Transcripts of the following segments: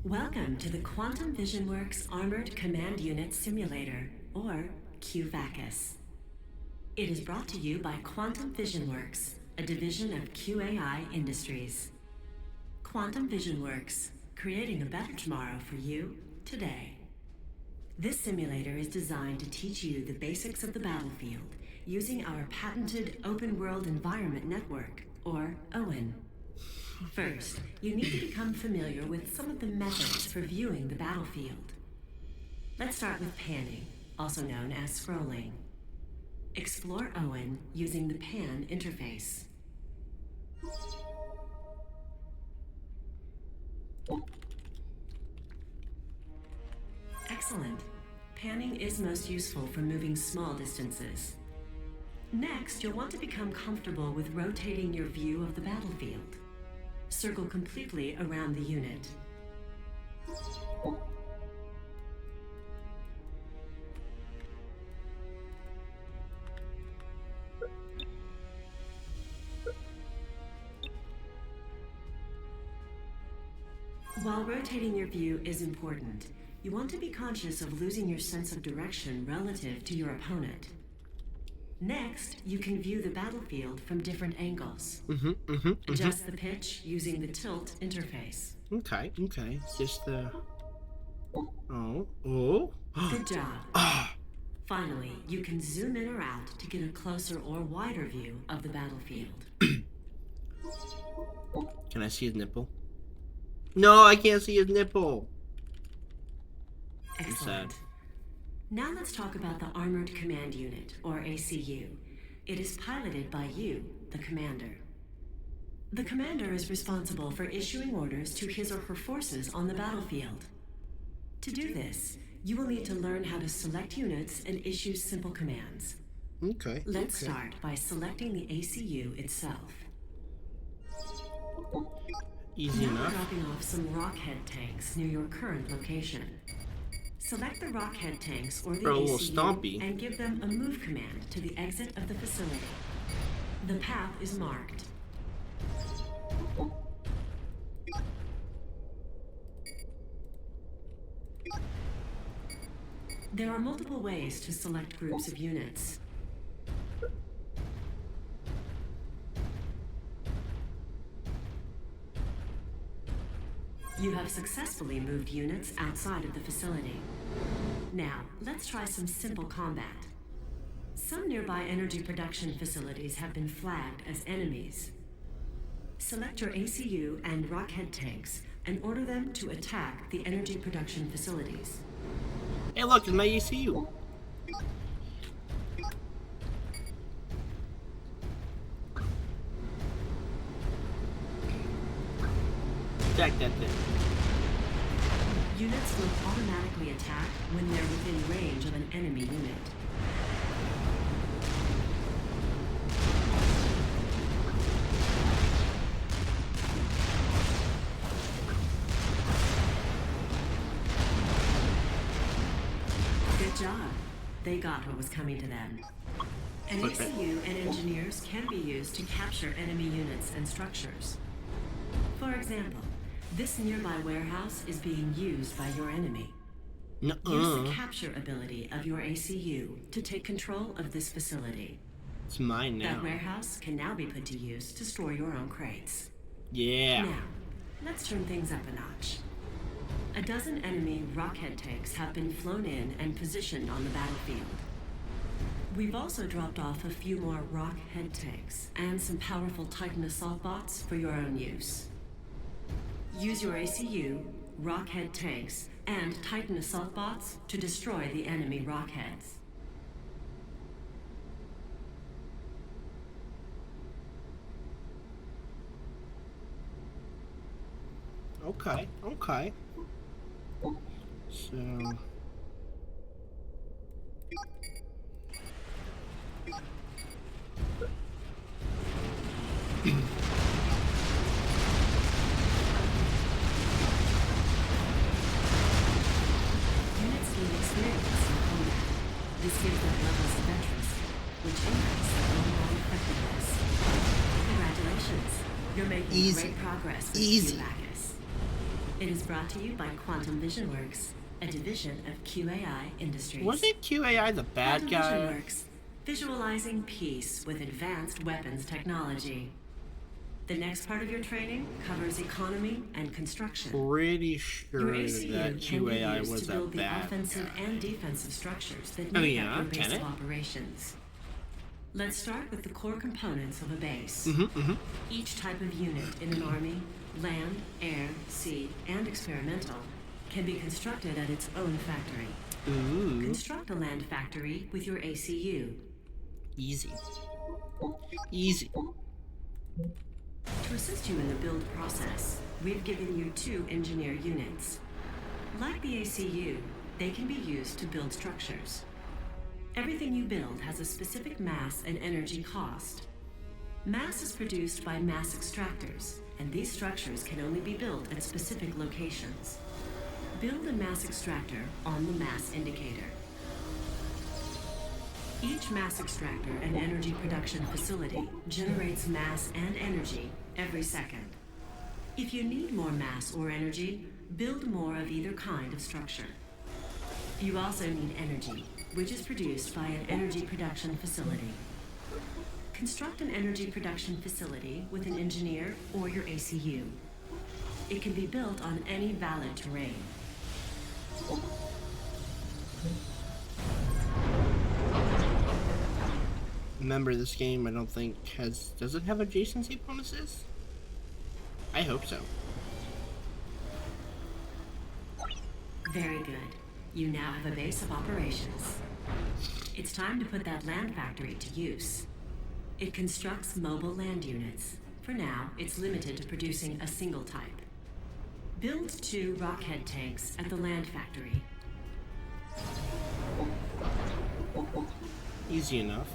Welcome to the Quantum Vision Works Armored Command Unit Simulator, or QVACUS. It is brought to you by Quantum Vision Works, a division of QAI Industries. Quantum Vision Works, creating a better tomorrow for you today. This simulator is designed to teach you the basics of the battlefield using our patented Open World Environment Network, or OWEN. First, you need to become familiar with some of the methods for viewing the battlefield. Let's start with panning, also known as scrolling. Explore OWEN using the pan interface. Excellent. Panning is most useful for moving small distances. Next, you'll want to become comfortable with rotating your view of the battlefield. Circle completely around the unit. While rotating your view is important, you want to be conscious of losing your sense of direction relative to your opponent. Next, you can view the battlefield from different angles. Adjust the pitch using the tilt interface. Okay. Just the... Oh. Good job. Finally, you can zoom in or out to get a closer or wider view of the battlefield. Can I see his nipple? No, I can't see his nipple. Excellent. Now let's talk about the Armored Command Unit, or ACU. It is piloted by you, the commander. The commander is responsible for issuing orders to his or her forces on the battlefield. To do this, you will need to learn how to select units and issue simple commands. Okay. Let's start by selecting the ACU itself. Easy Now enough. dropping off some rockhead tanks near your current location. Select the rockhead tanks or the little ACU stompy. and give them a move command to the exit of the facility. The path is marked. There are multiple ways to select groups of units. You have successfully moved units outside of the facility. Now, let's try some simple combat. Some nearby energy production facilities have been flagged as enemies. Select your ACU and rockhead tanks and order them to attack the energy production facilities. Hey, look, it's my ECU. Attack that thing. Units will automatically attack when they're within range of an enemy unit. Good job. They got what was coming to them. An ACU and engineers can be used to capture enemy units and structures. For example, this nearby warehouse is being used by your enemy. Use the capture ability of your ACU to take control of this facility. It's mine now. That warehouse can now be put to use to store your own crates. Yeah. Now, let's turn things up a notch. A dozen enemy rockhead tanks have been flown in and positioned on the battlefield. We've also dropped off a few more rockhead tanks and some powerful Titan assault bots for your own use. Use your ACU, rockhead tanks, and Titan assault bots to destroy the enemy rockheads. Okay. So... Units gain experience in combat. This gives them levels of interest, which increase their overall effectiveness. Congratulations! You're making Easy. great progress with Easy. QVACUS. It is brought to you by Quantum Vision Works, a division of QAI Industries. Wasn't QAI the bad Quantum Vision guy? Works, visualizing peace with advanced weapons technology. The next part of your training covers economy and construction. Pretty sure Your ACU that can be QAI used was to a build the bad offensive guy. and defensive structures that Oh, make yeah? up your base Can of it? operations. Let's start with the core components of a base. Each type of unit in an army, land, air, sea, and experimental, can be constructed at its own factory. Ooh, Construct a land factory with your ACU. easy. Easy. To assist you in the build process, we've given you 2 engineer units. Like the ACU, they can be used to build structures. Everything you build has a specific mass and energy cost. Mass is produced by mass extractors, and these structures can only be built at specific locations. Build a mass extractor on the mass indicator. Each mass extractor and energy production facility generates mass and energy every second. If you need more mass or energy, build more of either kind of structure. You also need energy, which is produced by an energy production facility. Construct an energy production facility with an engineer or your ACU. It can be built on any valid terrain. Remember, this game I don't think does it have adjacency bonuses? I hope so. Very good. You now have a base of operations. It's time to put that land factory to use. It constructs mobile land units. For now, it's limited to producing a single type. Build 2 rockhead tanks at the land factory. Easy enough.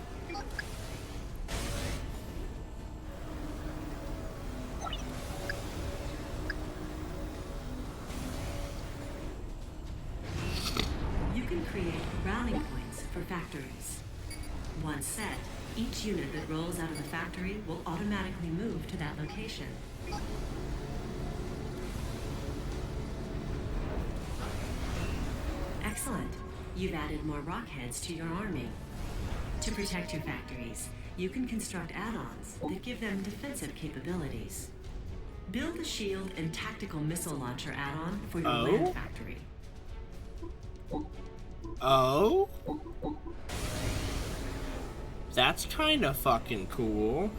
You can create rally points for factories. Once set, each unit that rolls out of the factory will automatically move to that location. Excellent. You've added more rockheads to your army. To protect your factories, you can construct add-ons that give them defensive capabilities. Build a shield and tactical missile launcher add-on for your land factory. Oh? That's kind of fucking cool.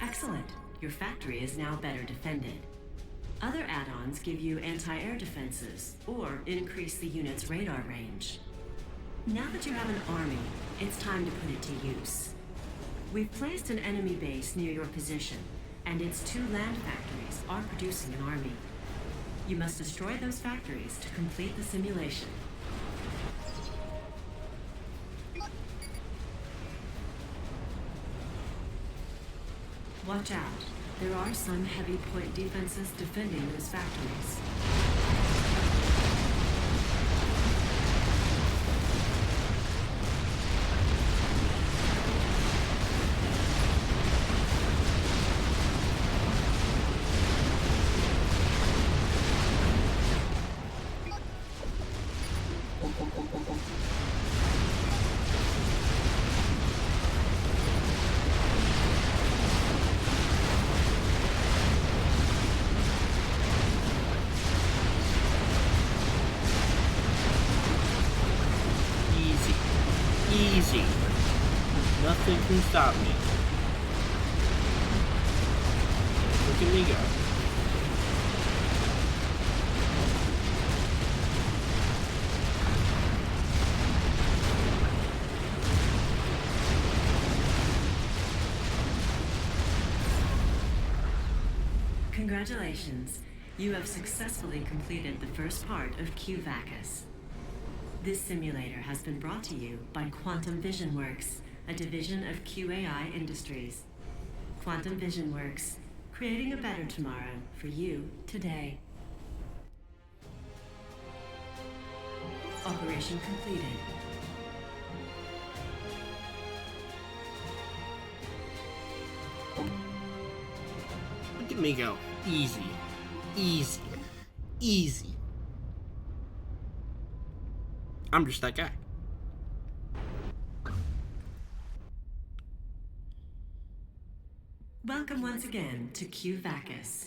Excellent. Your factory is now better defended. Other add-ons give you anti-air defenses or increase the unit's radar range. Now that you have an army, it's time to put it to use. We've placed an enemy base near your position, and its 2 land factories are producing an army. You must destroy those factories to complete the simulation. Watch out. There are some heavy point defenses defending those factories. Easy. Nothing can stop me. Look at me go. Congratulations. You have successfully completed the first part of QVACUS. This simulator has been brought to you by Quantum Vision Works, a division of QAI Industries. Quantum Vision Works, creating a better tomorrow for you today. Operation completed. Look at me go. Easy. Easy. Easy. I'm just that guy. Welcome once again to UEF.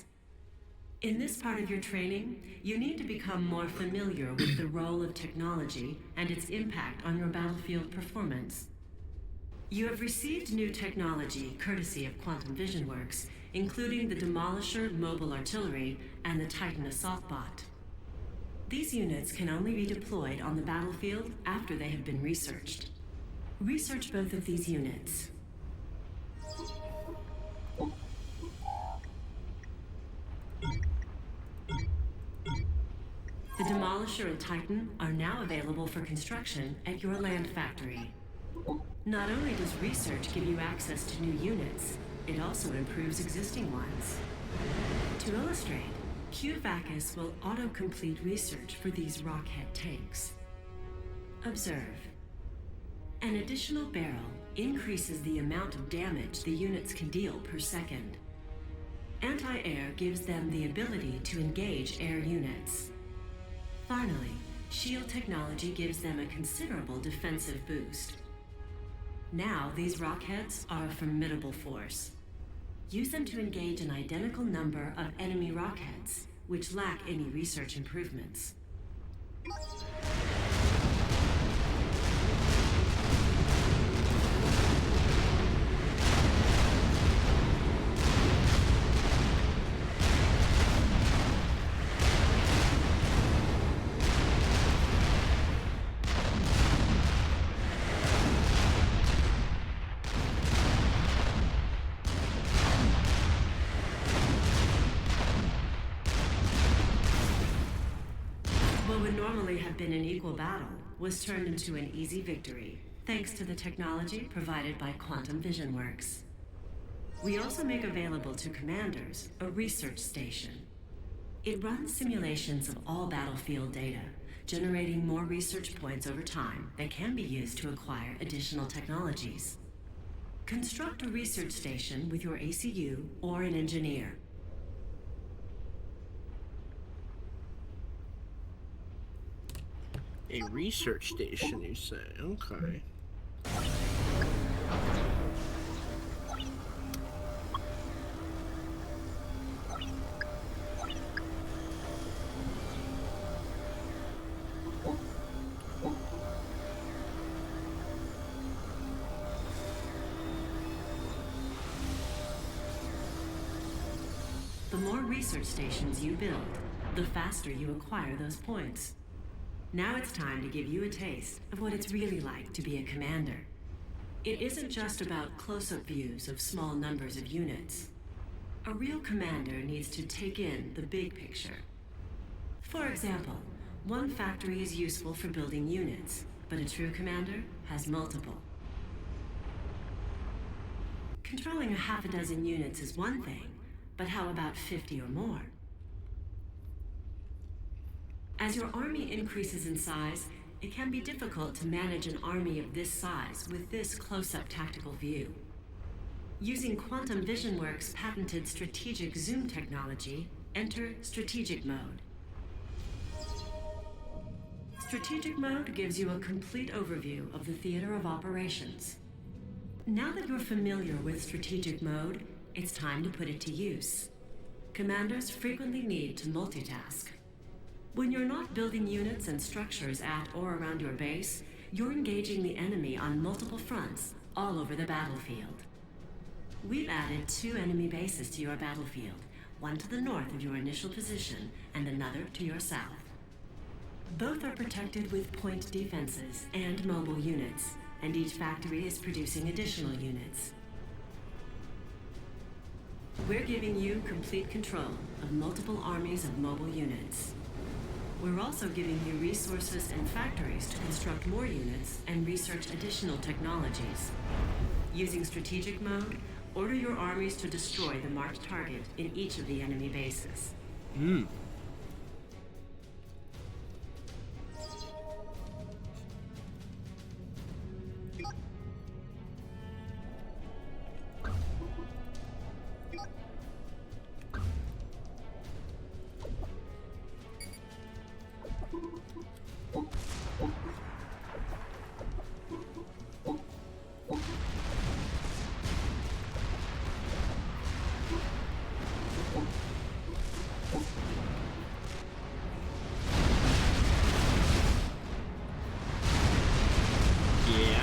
In this part of your training, you need to become more familiar with the role of technology and its impact on your battlefield performance. You have received new technology courtesy of Quantum Vision Works, including the Demolisher Mobile Artillery and the Titan Assault Bot. These units can only be deployed on the battlefield after they have been researched. Research both of these units. The Demolisher and Titan are now available for construction at your land factory. Not only does research give you access to new units, it also improves existing ones. To illustrate, UEF will auto-complete research for these rockhead tanks. Observe. An additional barrel increases the amount of damage the units can deal per second. Anti-air gives them the ability to engage air units. Finally, shield technology gives them a considerable defensive boost. Now, these rockheads are a formidable force. Use them to engage an identical number of enemy rockheads, which lack any research improvements. What would normally have been an equal battle was turned into an easy victory, thanks to the technology provided by Quantum Vision Works. We also make available to commanders a research station. It runs simulations of all battlefield data, generating more research points over time that can be used to acquire additional technologies. Construct a research station with your ACU or an engineer. A research station, you say? Okay. The more research stations you build, the faster you acquire those points. Now it's time to give you a taste of what it's really like to be a commander. It isn't just about close-up views of small numbers of units. A real commander needs to take in the big picture. For example, one factory is useful for building units, but a true commander has multiple. Controlling a half a dozen units is one thing, but how about 50 or more? As your army increases in size, it can be difficult to manage an army of this size with this close-up tactical view. Using Quantum Vision Works' patented strategic zoom technology, enter Strategic Mode. Strategic Mode gives you a complete overview of the theater of operations. Now that you're familiar with Strategic Mode, it's time to put it to use. Commanders frequently need to multitask. When you're not building units and structures at or around your base, you're engaging the enemy on multiple fronts all over the battlefield. We've added 2 enemy bases to your battlefield, one to the north of your initial position and another to your south. Both are protected with point defenses and mobile units, and each factory is producing additional units. We're giving you complete control of multiple armies of mobile units. We're also giving you resources and factories to construct more units and research additional technologies. Using Strategic Mode, order your armies to destroy the marked target in each of the enemy bases.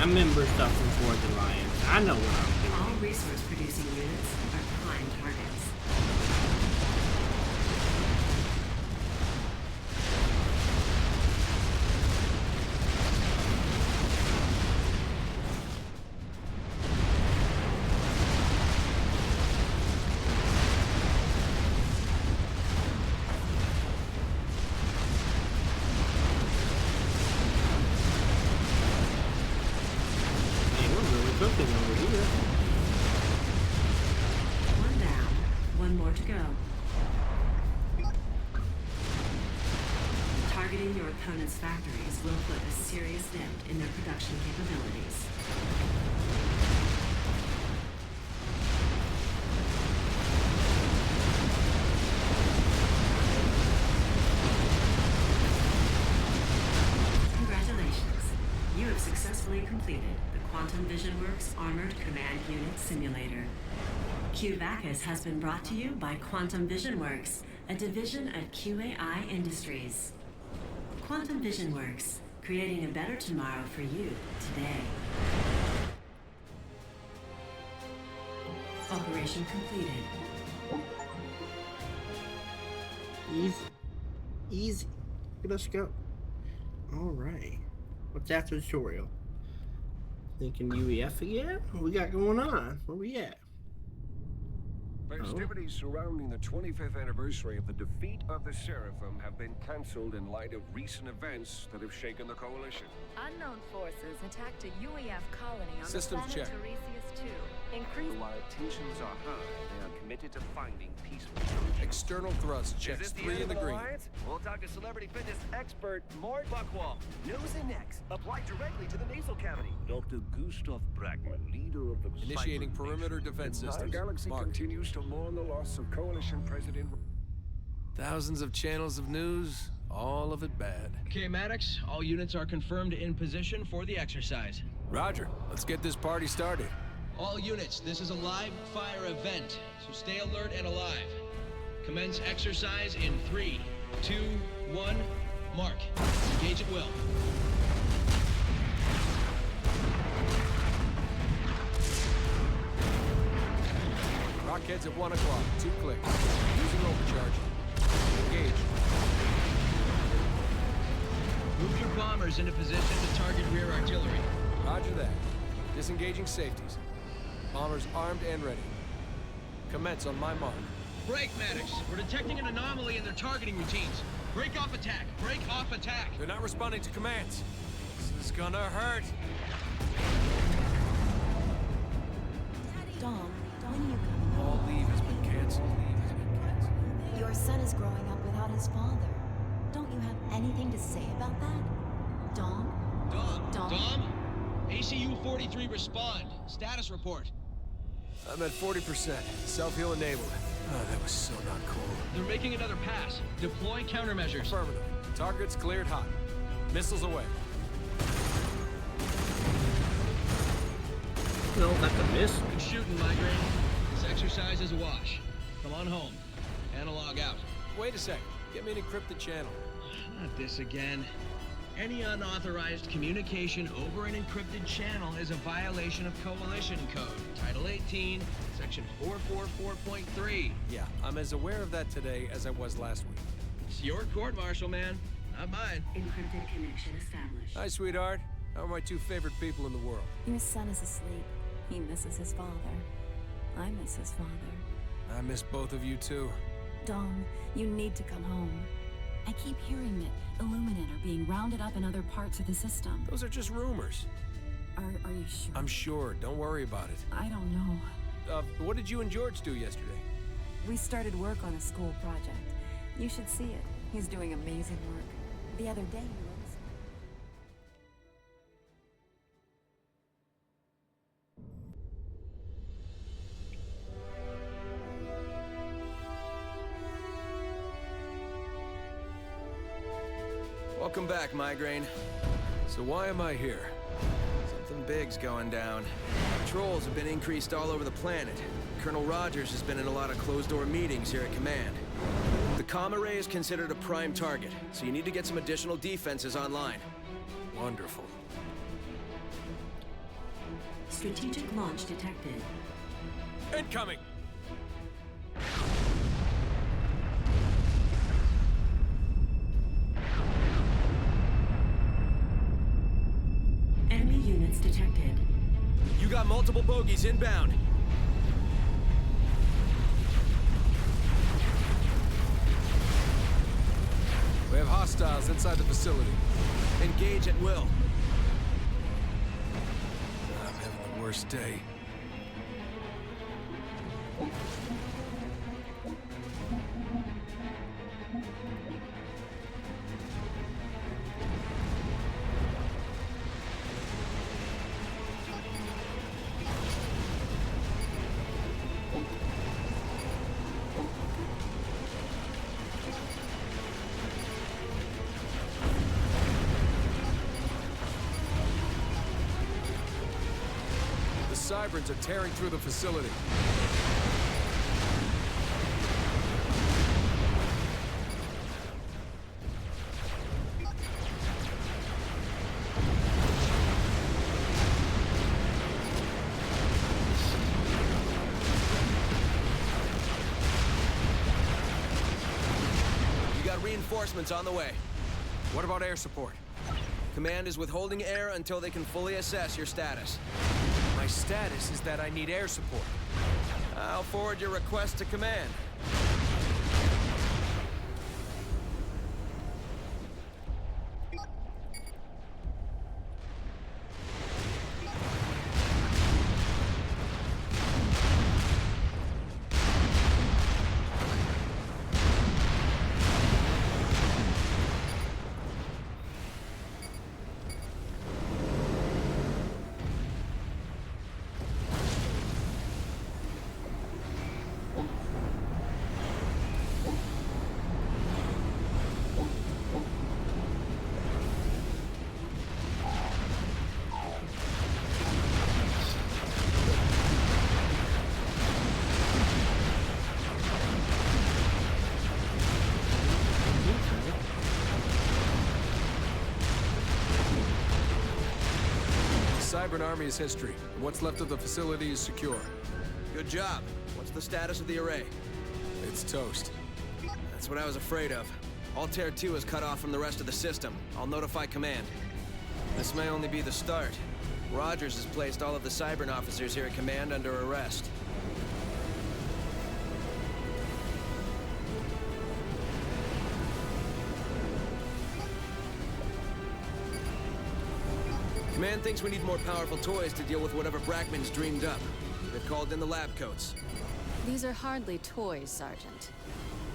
remember stuff from Forge Alliance. I know what I'm doing. All resource-producing units are prime targets. Cooking over here. One down, one more to go. Targeting your opponent's factories will put a serious dent in their production capabilities. Congratulations. You have successfully completed the Quantum Vision Works Armored Command Unit Simulator. QVACUS has been brought to you by Quantum Vision Works, a division of QAI Industries. Quantum Vision Works, creating a better tomorrow for you today. Operation completed. Easy. Easy. Let's go. Alright. What's after the tutorial? Thinking UEF again? What we got going on? Where we at? Festivities surrounding the 25th anniversary of the defeat of the Seraphim have been cancelled in light of recent events that have shaken the Coalition. Unknown forces attacked a UEF colony on Systems the planet check. Tiresias 2. Increased... While tensions are high, they are committed to finding peaceful solutions. External thrust checks 3 in the green. We'll talk to celebrity fitness expert Mort Buckwall. Nose and necks applied directly to the nasal cavity. Dr. Gustav Bragman, leader of the Initiating Cyber perimeter Nation. defense The systems. galaxy Marked. continues to mourn the loss of Coalition President. Thousands of channels of news, all of it bad. Okay, Maddox, all units are confirmed in position for the exercise. Roger, let's get this party started. All units, this is a live fire event, so stay alert and alive. Commence exercise in 3, 2, 1, mark. Engage at will. Rockheads at 1 o'clock, 2 clicks. Using overcharge. Engage. Move your bombers into position to target rear artillery. Roger that. Disengaging safeties. Bombers armed and ready. Commence on my mark. Break, Maddox. We're detecting an anomaly in their targeting routines. Break off attack. Break off attack. They're not responding to commands. This is gonna hurt. Dom, when are you coming All home? leave has been canceled. Leave has been canceled. Your son is growing up without his father. Don't you have anything to say about that? Dom? Dom? ACU 43 respond. Status report. I'm at 40%. Self-heal enabled. Oh, that was so not cool. They're making another pass. Deploy countermeasures. Affirmative. Target's cleared hot. Missiles away. No, that's a miss. Good shooting, Migraine. This exercise is a wash. Come on home. Analog out. Wait a sec. Get me an encrypted channel. Not this again. Any unauthorized communication over an encrypted channel is a violation of Coalition Code, Title 18, Section 444.3. Yeah, I'm as aware of that today as I was last week. It's your court-martial, man, not mine. Encrypted connection established. Hi, sweetheart. How are my 2 favorite people in the world? Your son is asleep. He misses his father. I miss his father. I miss both of you, too. Dom, you need to come home. I keep hearing that Illuminate are being rounded up in other parts of the system. Those are just rumors. Are you sure? I'm sure. Don't worry about it. I don't know. What did you and George do yesterday? We started work on a school project. You should see it. He's doing amazing work. The other day he was... Welcome back, Migraine. So why am I here? Something big's going down. Patrols have been increased all over the planet. Colonel Rogers has been in a lot of closed-door meetings here at command. The comm array is considered a prime target, so you need to get some additional defenses online. Wonderful. Strategic launch detected. Incoming! Enemy units detected. You got multiple bogies inbound. We have hostiles inside the facility. Engage at will. I'm having the worst day. The Cyberns are tearing through the facility. You got reinforcements on the way. What about air support? Command is withholding air until they can fully assess your status. My status is that I need air support. I'll forward your request to command. The Cybern army is history, and what's left of the facility is secure. Good job. What's the status of the array? It's toast. That's what I was afraid of. Altair 2 is cut off from the rest of the system. I'll notify command. This may only be the start. Rogers has placed all of the Cybern officers here at command under arrest. Command thinks we need more powerful toys to deal with whatever Brackman's dreamed up. They've called in the lab coats. These are hardly toys, Sergeant.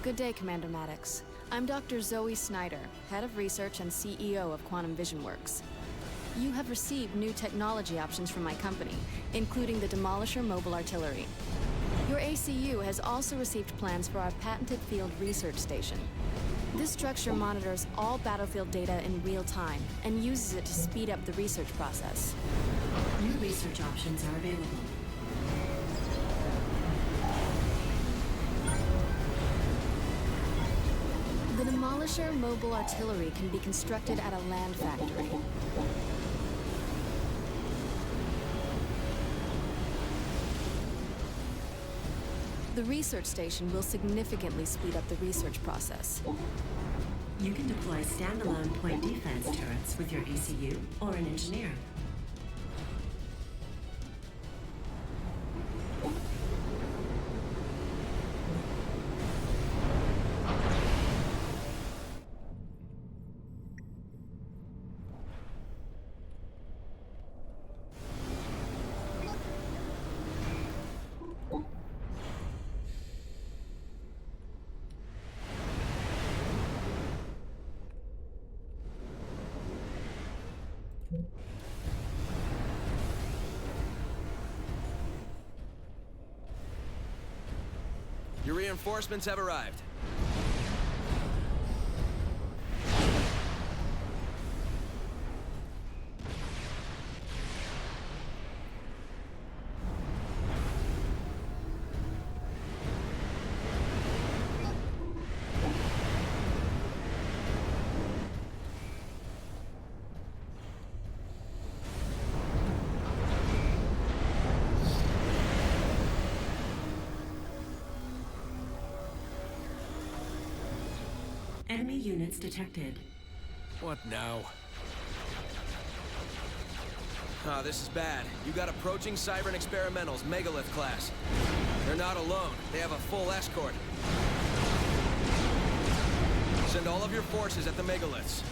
Good day, Commander Maddox. I'm Dr. Zoe Snyder, Head of Research and CEO of Quantum Vision Works. You have received new technology options from my company, including the Demolisher Mobile Artillery. Your ACU has also received plans for our patented field research station. This structure monitors all battlefield data in real time and uses it to speed up the research process. New research options are available. The Demolisher Mobile Artillery can be constructed at a land factory. The research station will significantly speed up the research process. You can deploy standalone point defense turrets with your ACU or an engineer. Your reinforcements have arrived. Enemy units detected. What now? Ah, this is bad. You got approaching Cybran Experimentals, Megalith class. They're not alone. They have a full escort. Send all of your forces at the Megaliths.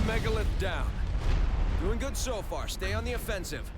Megalith down. Doing good so far. Stay on the offensive.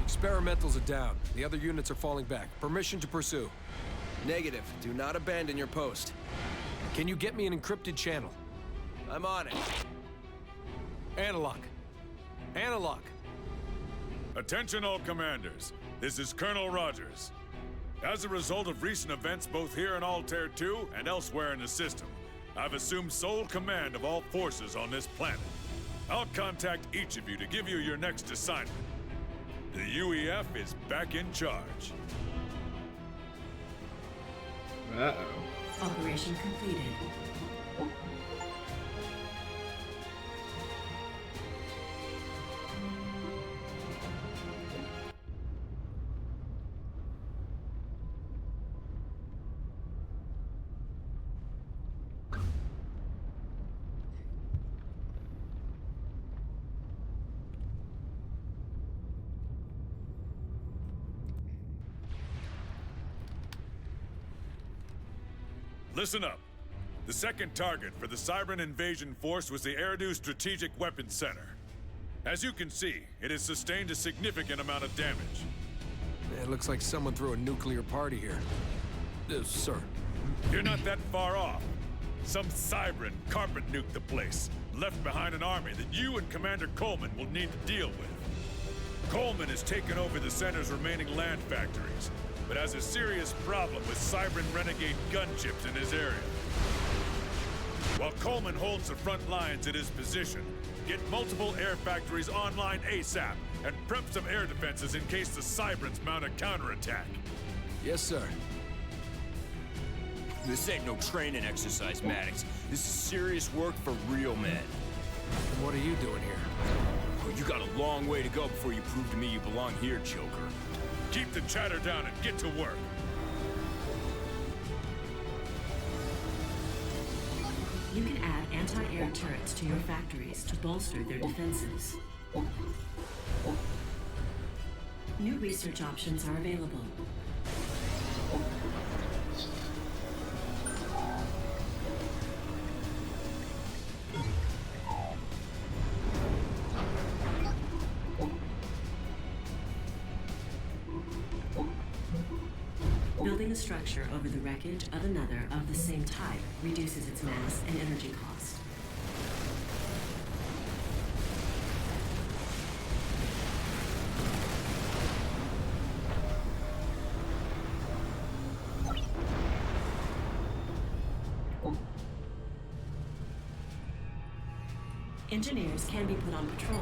Experimentals are down. The other units are falling back. Permission to pursue. Negative. Do not abandon your post. Can you get me an encrypted channel? I'm on it. Analog. Analog. Attention all commanders. This is Colonel Rogers. As a result of recent events both here in Altair 2 and elsewhere in the system, I've assumed sole command of all forces on this planet. I'll contact each of you to give you your next assignment. The UEF is back in charge. Uh-oh. Operation completed. Listen up. The second target for the Cybran invasion force was the Eridu Strategic Weapons Center. As you can see, it has sustained a significant amount of damage. It looks like someone threw a nuclear party here. Sir. You're not that far off. Some Cybran carpet nuked the place, left behind an army that you and Commander Coleman will need to deal with. Coleman has taken over the center's remaining land factories, but has a serious problem with Cybran renegade gunships in his area. While Coleman holds the front lines at his position, get multiple air factories online ASAP and prep some air defenses in case the Cybrans mount a counterattack. Yes, sir. This ain't no training exercise, Maddox. This is serious work for real men. And what are you doing here? Oh, you got a long way to go before you prove to me you belong here, Joker. Keep the chatter down and get to work. You can add anti-air turrets to your factories to bolster their defenses. New research options are available. Building a structure over the wreckage of another of the same type reduces its mass and energy cost. Engineers can be put on patrol.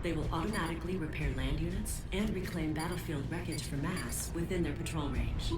They will automatically repair land units and reclaim battlefield wreckage for mass within their patrol range.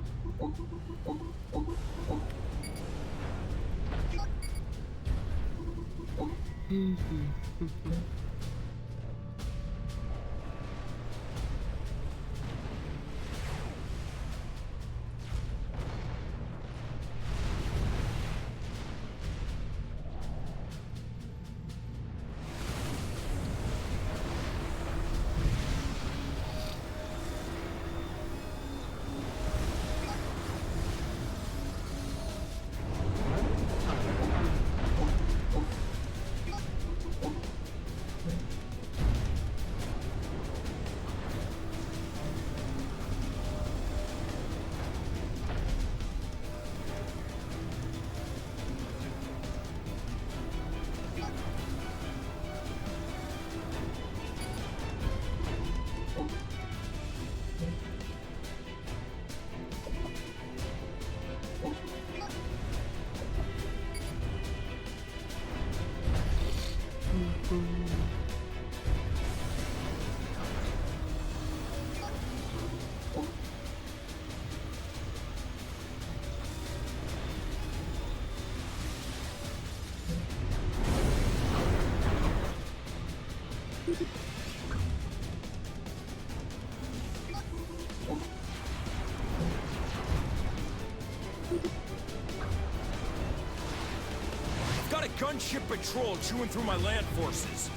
gunship patrol chewing through my land forces.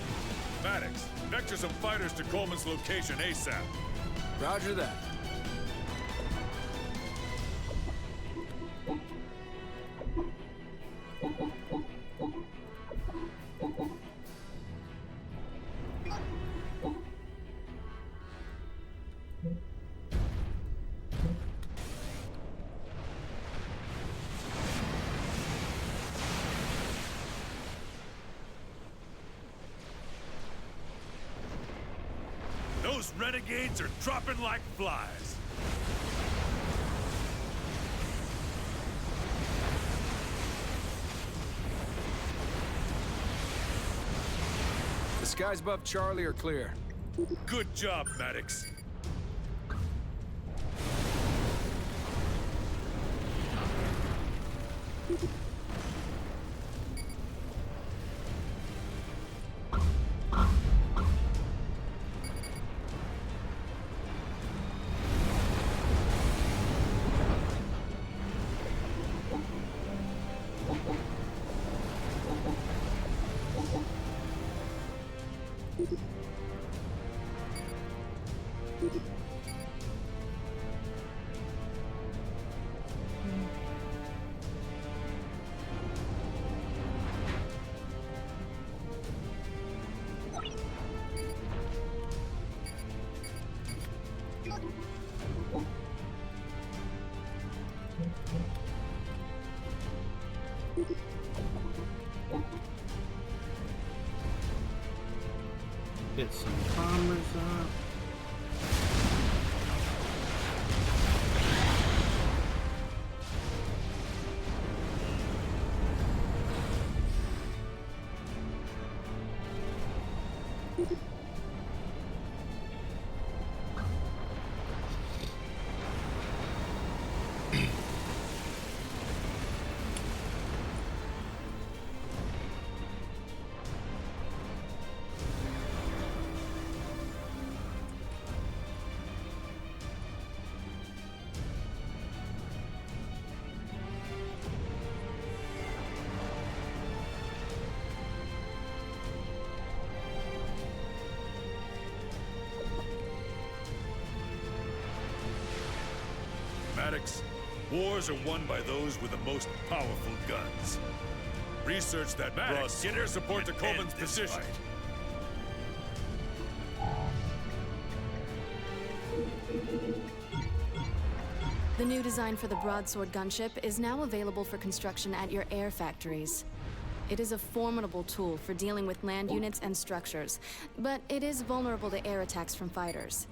Maddox, vector some fighters to Coleman's location ASAP. Roger that. Those renegades are dropping like flies. The skies above Charlie are clear. Good job, Maddox. Get some bombers up. Maddox, wars are won by those with the most powerful guns. Research that. Maddox, get air support to Coleman's position. The new design for the broadsword gunship is now available for construction at your air factories. It is a formidable tool for dealing with land units and structures, but it is vulnerable to air attacks from fighters.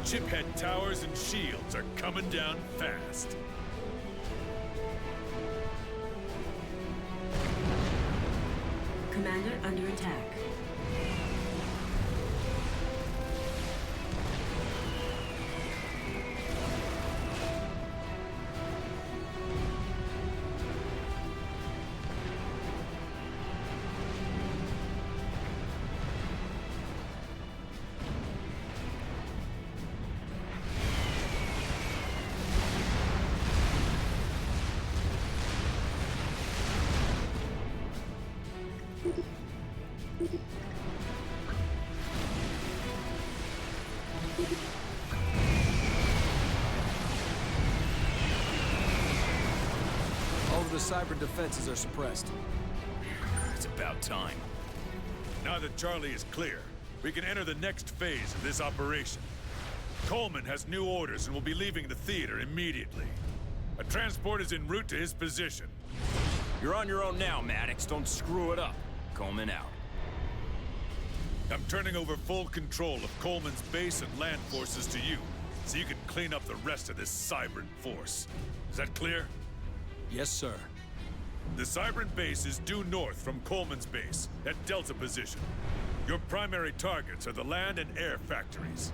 Chiphead towers and shields are coming down fast. Commander under attack. All of the cyber defenses are suppressed. It's about time. Now that Charlie is clear, we can enter the next phase of this operation. Coleman has new orders and will be leaving the theater immediately. A transport is en route to his position. You're on your own now, Maddox. Don't screw it up. Coleman out. I'm turning over full control of Coleman's base and land forces to you, so you can clean up the rest of this Cybran force. Is that clear? Yes, sir. The Cybran base is due north from Coleman's base, at Delta position. Your primary targets are the land and air factories.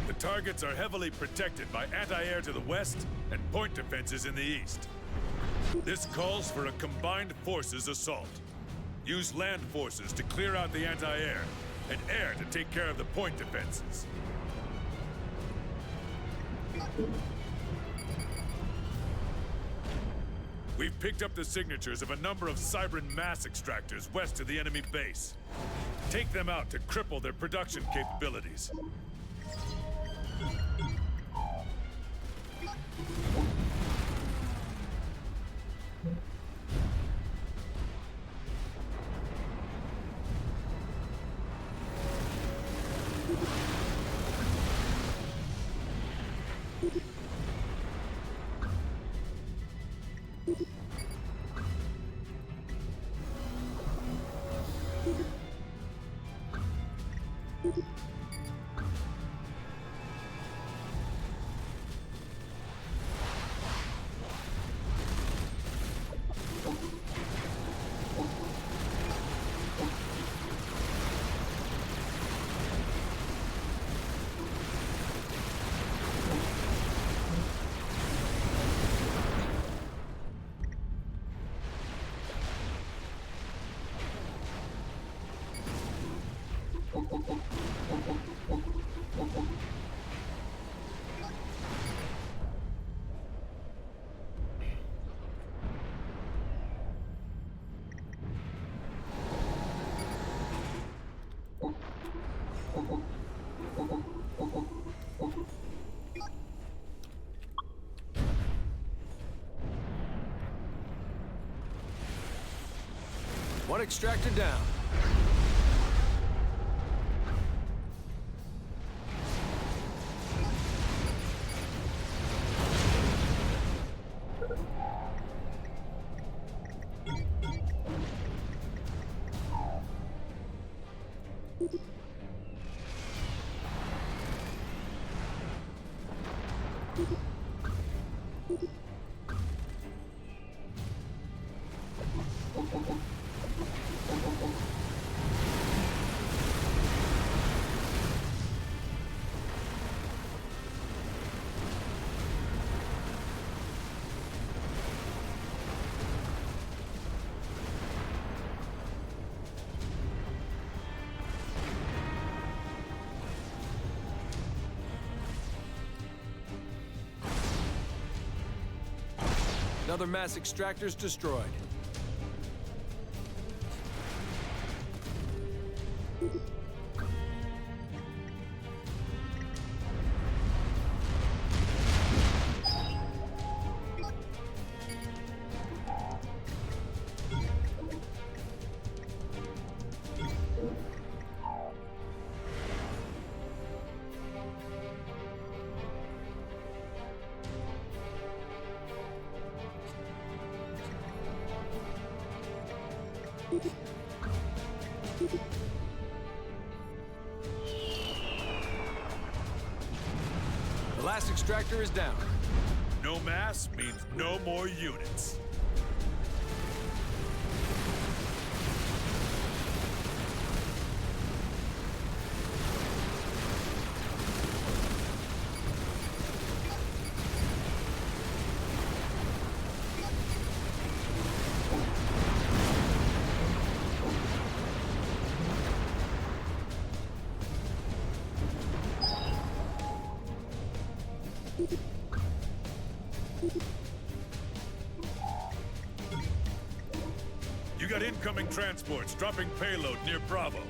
The targets are heavily protected by anti-air to the west and point defenses in the east. This calls for a combined forces assault. Use land forces to clear out the anti-air, and air to take care of the point defenses. We've picked up the signatures of a number of Cybran mass extractors west of the enemy base. Take them out to cripple their production capabilities. One extractor down. Another mass extractor's destroyed. The last extractor is down. No mass means no more units. You got incoming transports dropping payload near Bravo.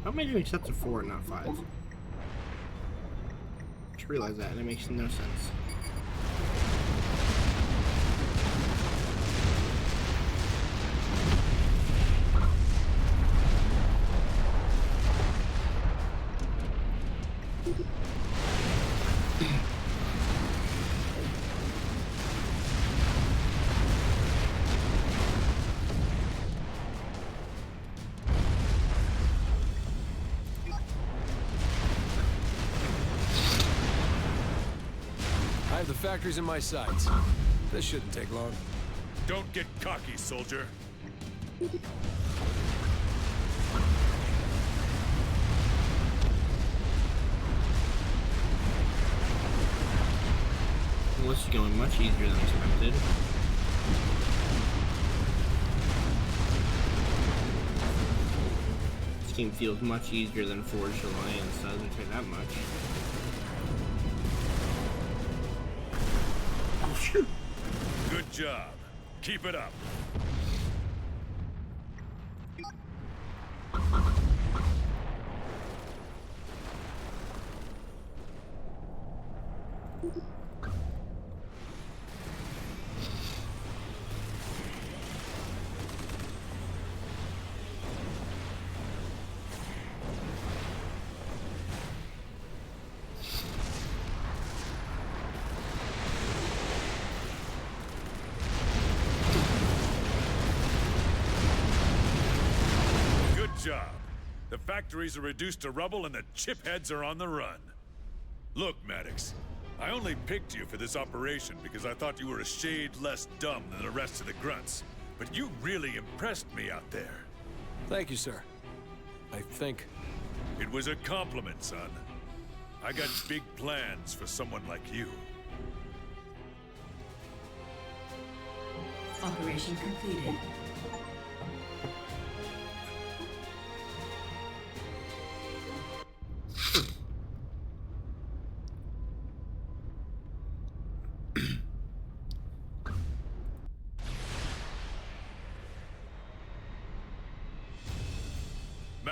How am I doing sets of 4 and not 5? Just realized that, and it makes no sense. I have the factories in my sights. This shouldn't take long. Don't get cocky, soldier. Well, this is going much easier than expected. This game feels much easier than Forged Alliance, so I doesn't take that much. Oh, shoot! Good job. Keep it up. Job. The factories are reduced to rubble and the chipheads are on the run. Look, Maddox, I only picked you for this operation because I thought you were a shade less dumb than the rest of the grunts. But you really impressed me out there. Thank you, sir. I think... It was a compliment, son. I got big plans for someone like you. Operation completed.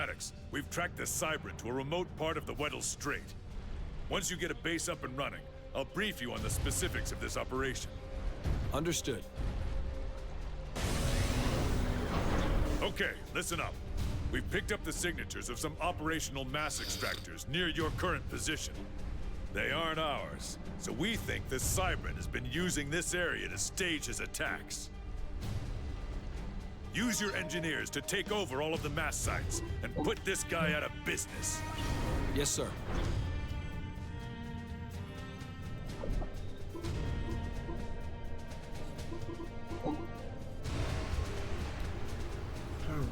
Maddox, we've tracked the Cybran to a remote part of the Weddell Strait. Once you get a base up and running, I'll brief you on the specifics of this operation. Understood. Okay, listen up. We've picked up the signatures of some operational mass extractors near your current position. They aren't ours, so we think this Cybran has been using this area to stage his attacks. Use your engineers to take over all of the mass sites and put this guy out of business. Yes, sir.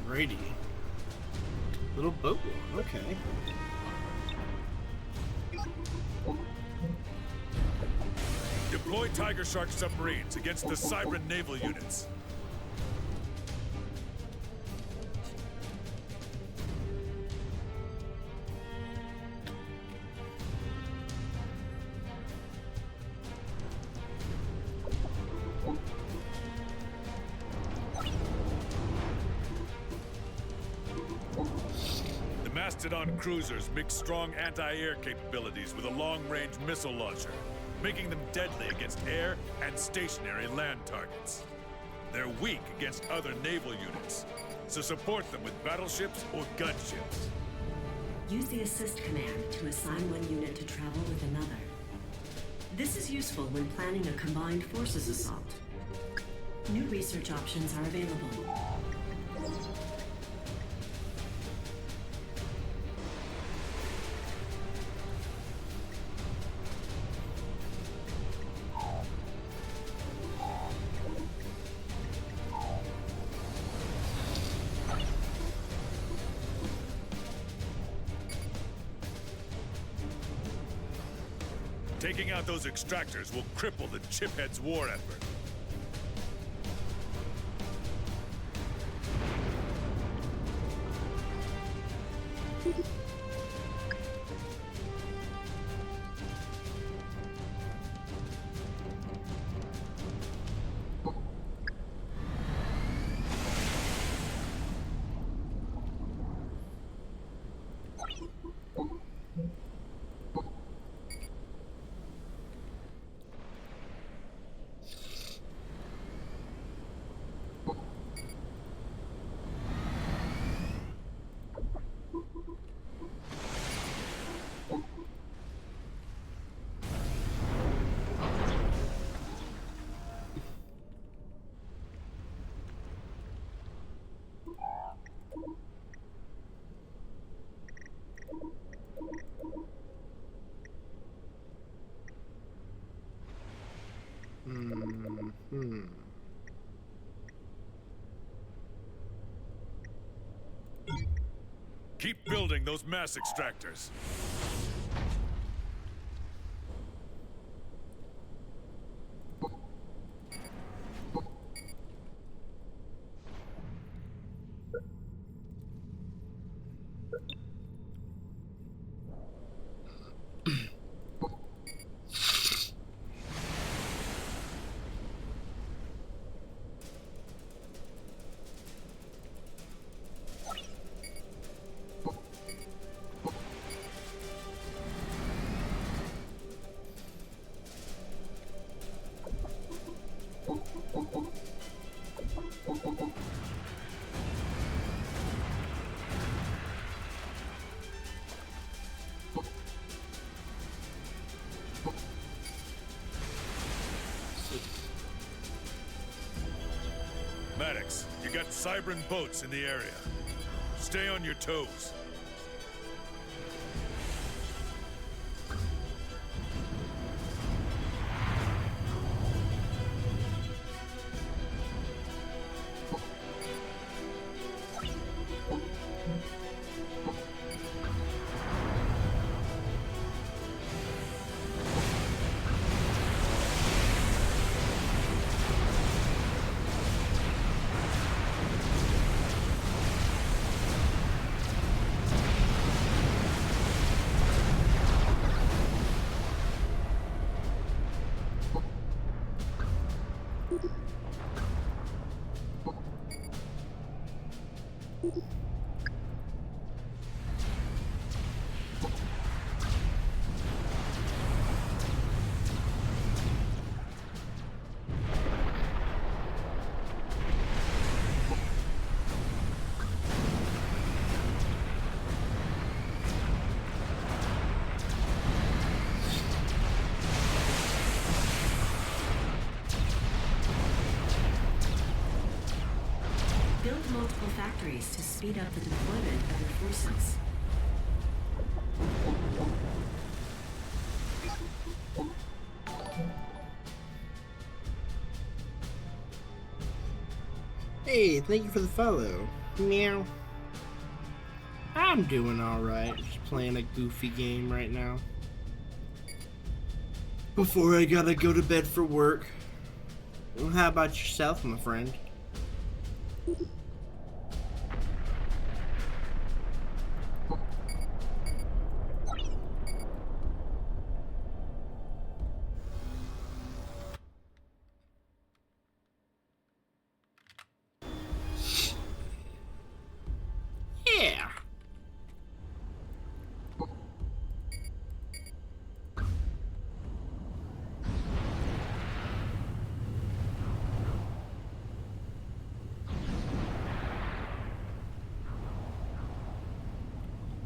Alrighty. Little boat one, okay. Deploy Tiger Shark submarines against the Cybran naval units. The Mastodon cruisers mix strong anti-air capabilities with a long-range missile launcher, making them deadly against air and stationary land targets. They're weak against other naval units, so support them with battleships or gunships. Use the assist command to assign one unit to travel with another. This is useful when planning a combined forces assault. New research options are available. Taking out those extractors will cripple the Chiphead's war effort. Keep building those mass extractors. Maddox, you got Cybran boats in the area. Stay on your toes. Build multiple factories to speed up the deployment of your forces. Hey, thank you for the follow. Meow. I'm doing alright. Just playing a goofy game right now. Before I gotta go to bed for work. Well, how about yourself, my friend? Yeah.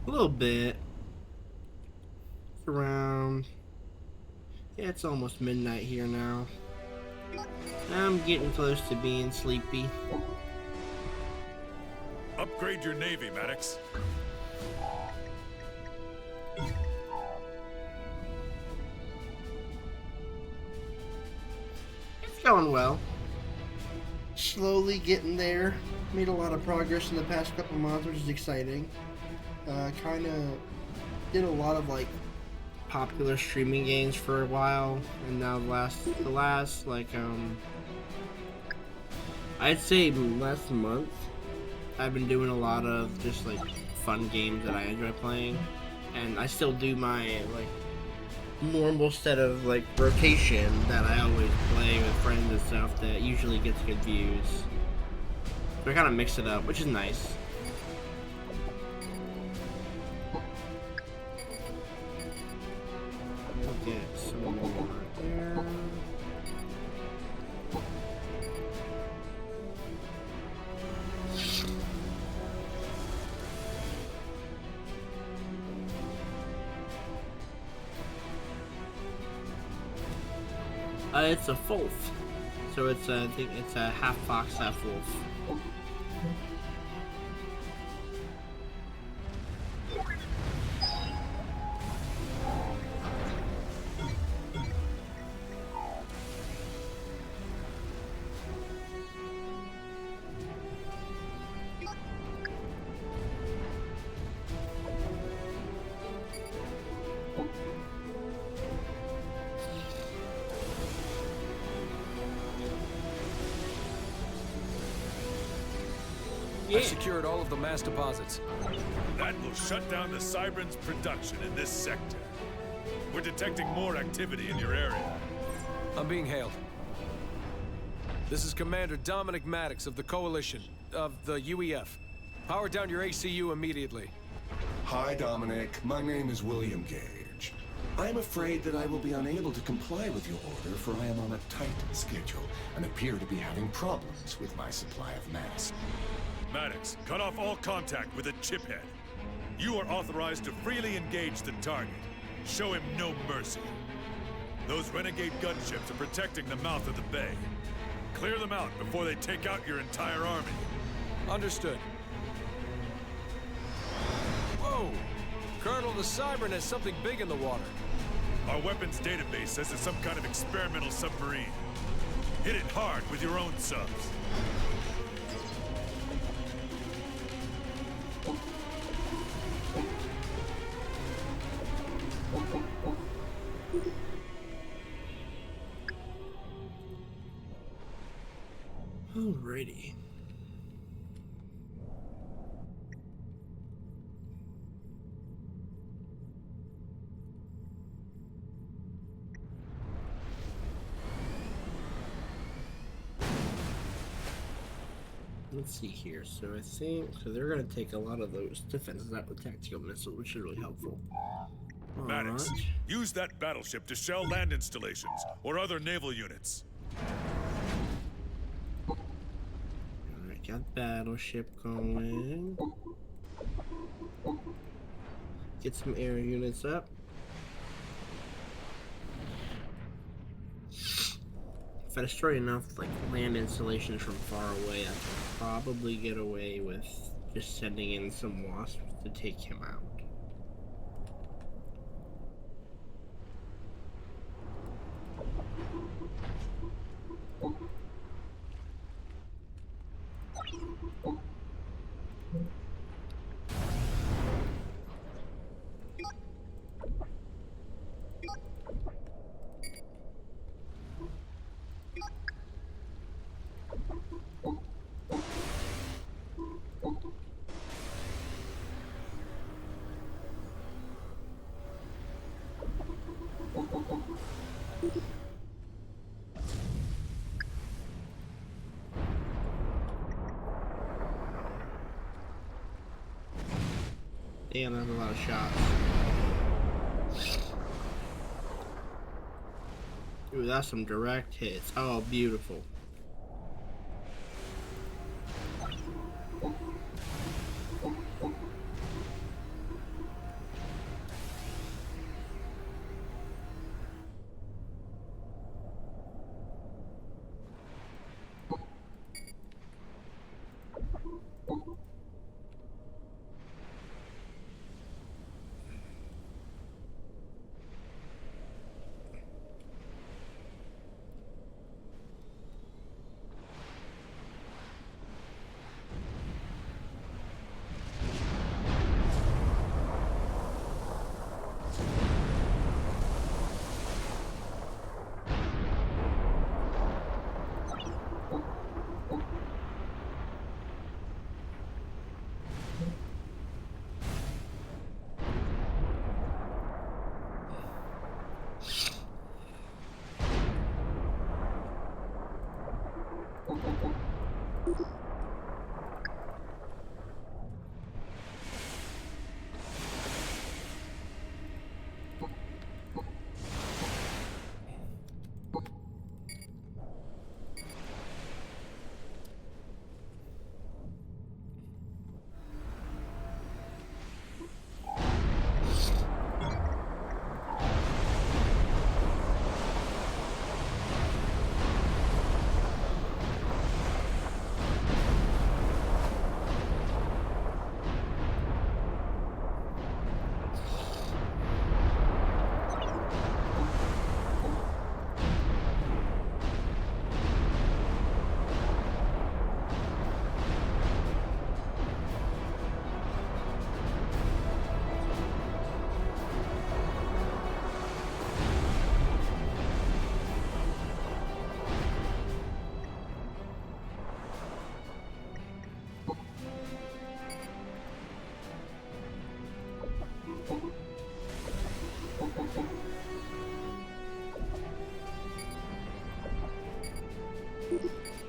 A little bit. It's around... Yeah, it's almost midnight here now. I'm getting close to being sleepy. Upgrade your navy, Maddox. It's going well. Slowly getting there. Made a lot of progress in the past couple months, which is exciting. Kind of did a lot of like popular streaming games for a while, and now the last like I'd say last month I've been doing a lot of just like fun games that I enjoy playing, and I still do my like normal set of like rotation that I always play with friends and stuff that usually gets good views. So I kind of mix it up, which is nice. Get some more there. It's a wolf, so it's I think it's a half fox, half wolf. I secured all of the mass deposits. That will shut down the Cybran's production in this sector. We're detecting more activity in your area. I'm being hailed. This is Commander Dominic Maddox of the Coalition, of the UEF. Power down your ACU immediately. Hi, Dominic. My name is William Gage. I am afraid that I will be unable to comply with your order, for I am on a tight schedule and appear to be having problems with my supply of mass. Maddox, cut off all contact with a chiphead. You are authorized to freely engage the target. Show him no mercy. Those renegade gunships are protecting the mouth of the bay. Clear them out before they take out your entire army. Understood. Whoa! Colonel, the Cybran has something big in the water. Our weapons database says it's some kind of experimental submarine. Hit it hard with your own subs. Alrighty. Let's see here. So I think they're going to take a lot of those defenses out with tactical missiles, which is really helpful. Maddox, use that battleship to shell land installations or other naval units. Alright, got battleship going. Get some air units up. If I destroy enough like land installations from far away, I can probably get away with just sending in some wasps to take him out. Damn, that's a lot of shots. Ooh, that's some direct hits. Oh, beautiful.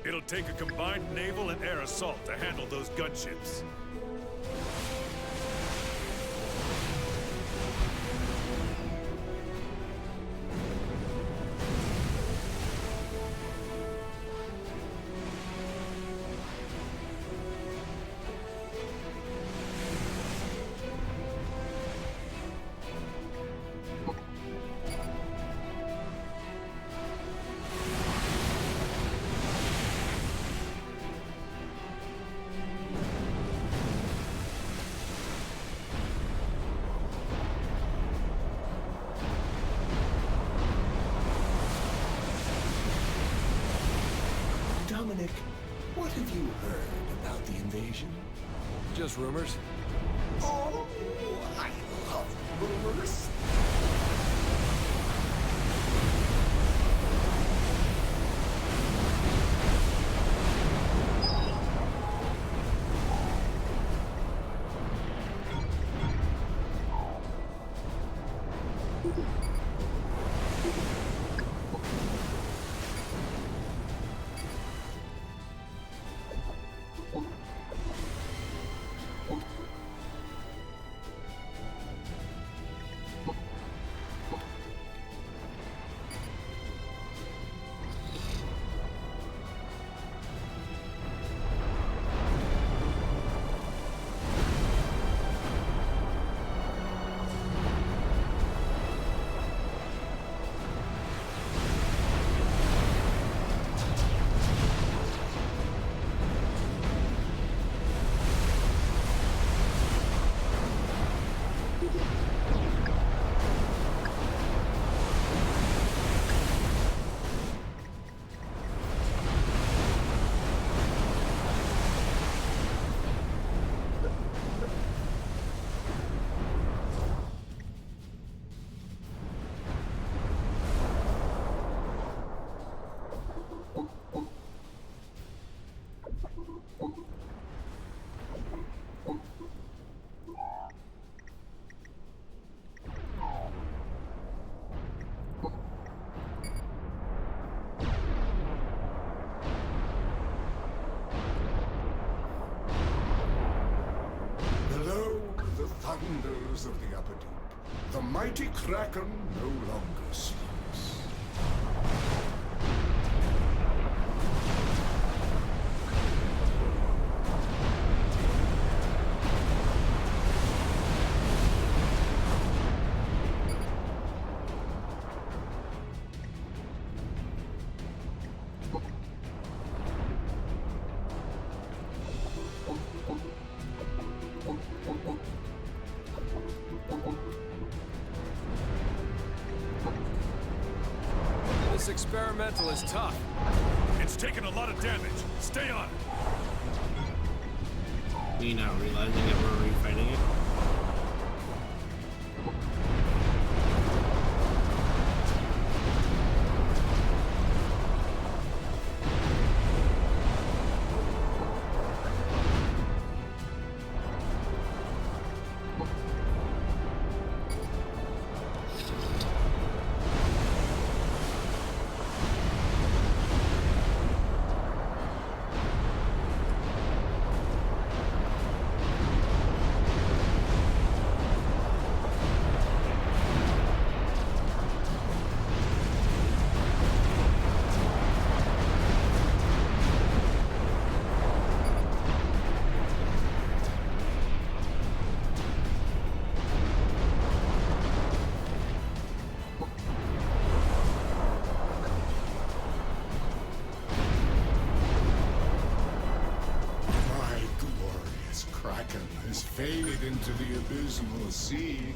It'll take a combined naval and air assault to handle those gunships. Dominic, what have you heard about the invasion? Just rumors. Oh, I love rumors. Below the thunders of the upper deep, the mighty Kraken no longer sleeps. This experimental is tough. It's taken a lot of damage. Stay on it. Me not realizing that we're refighting it. Has faded into the abysmal sea.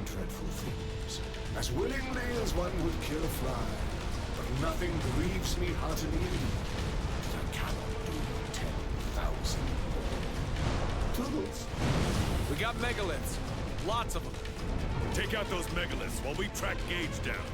Dreadful things, as willingly as one would kill a fly, but nothing grieves me heartily that I cannot do 10,000 more. Toodles. We got megaliths. Lots of them. Take out those megaliths while we track Gage down.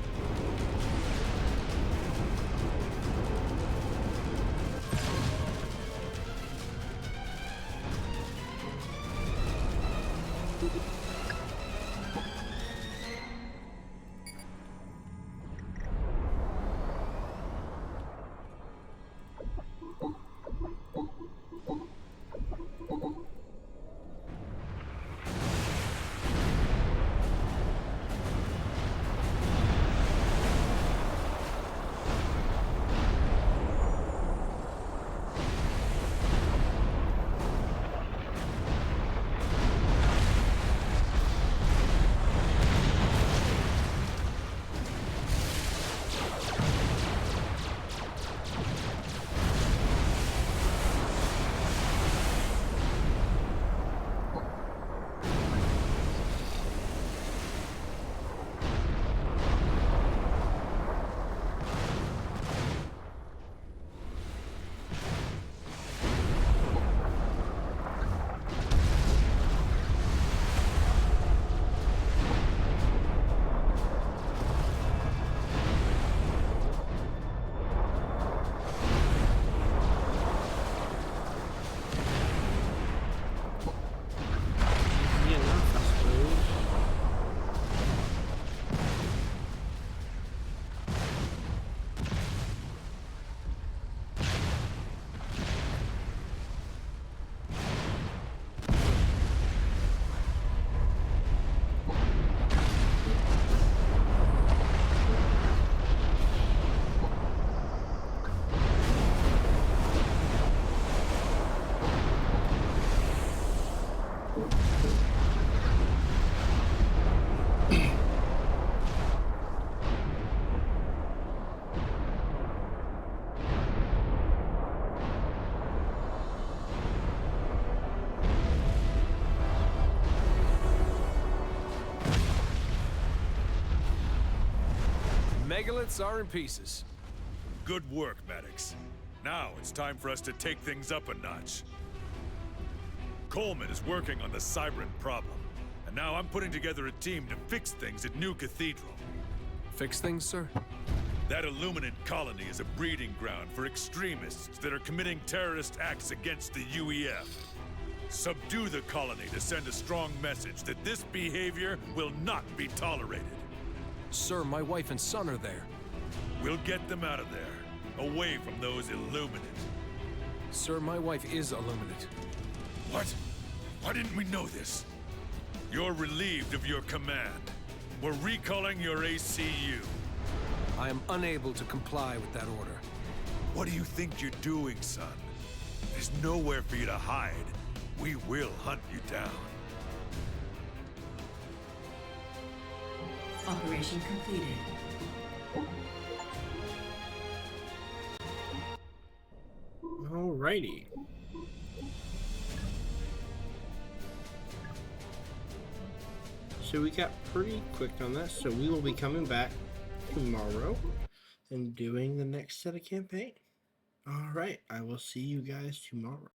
megaliths are in pieces. Good work, Maddox. Now it's time for us to take things up a notch. Coleman is working on the Cybran problem, and now I'm putting together a team to fix things at New Cathedral. Fix things, sir? That Illuminant colony is a breeding ground for extremists that are committing terrorist acts against the UEF. Subdue the colony to send a strong message that this behavior will not be tolerated. Sir, my wife and son are there. We'll get them out of there, away from those Illuminant. Sir, my wife is Illuminant. What? Why didn't we know this? You're relieved of your command. We're recalling your ACU. I am unable to comply with that order. What do you think you're doing, son? There's nowhere for you to hide. We will hunt you down. Operation completed. Alrighty. So we got pretty quick on that, so we will be coming back tomorrow and doing the next set of campaign. Alright, I will see you guys tomorrow.